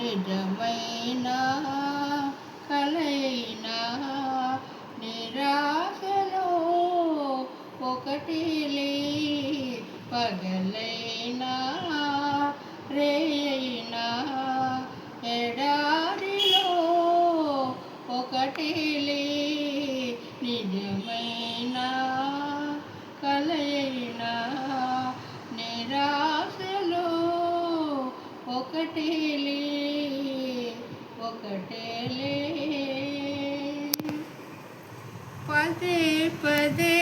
నిజమైన కలయినా నిరాశలో ఒకటిలే పగలైనా రేయైనా ఎడారిలో ఒకటిలే నిజమైన కలయినా నిరాశలో ఒకటిలే ఒకటేలే పదే పదే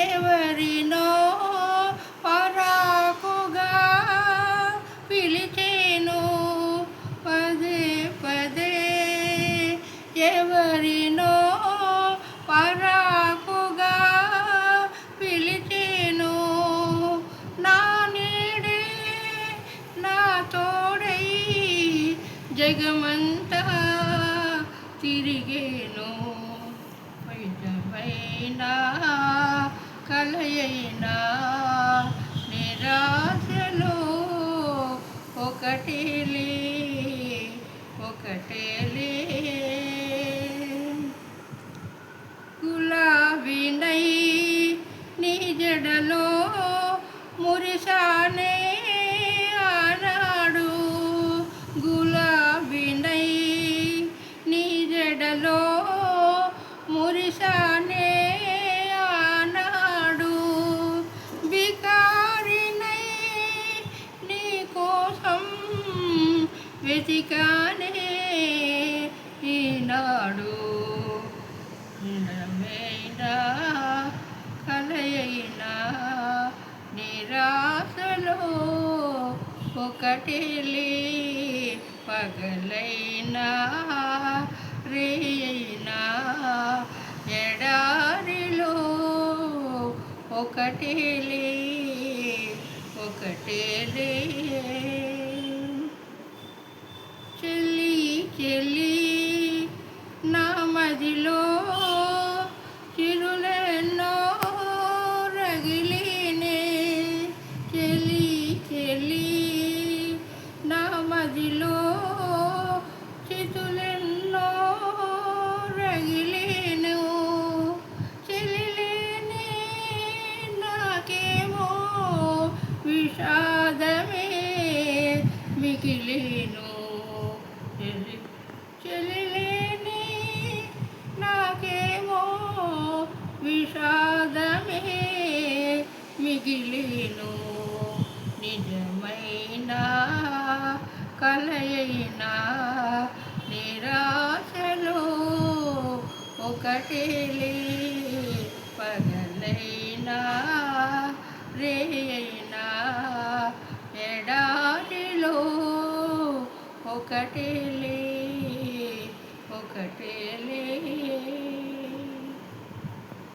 ఎవరినో పరాకుగా పిలిచేను పదే పదే ఎవరినో పరాకుగా పిలిచేను నా నీడే నా తోడై జగమంతా తిరిగేను నిజమైనా కలయైనా నిరాశలో ఒకటిలే ఒకటేలే గులాబీనై నీ జడలో మురిసానే ఆనాడు గులాబీనై నీ జడలో మురిసానే ఆనాడు బికారినై నీ కోసం వెతికానే ఈనాడు నిజమైనా కలయైనా నిరాశలో ఒకటిలే పగలైనా రేయైనా ఎడారిలో ఒకటిలే ఒకటేలే చెల్లి చెల్లి నా మదిలో చిరులెన్నో రగిలినే చెల్లి చెల్లి నా మదిలో చితులెన్నో రగిలేను చెలిలేని నాకేమో విషాదమే మిగిలేను చెలిలేని నాకేమో విషాదమే మిగిలేను నిజమైన కలయైనా నిరాశలో ఒకటిలే పగలైనా రేయైనా ఎడారిలో ఒకటిలే ఒకటేలే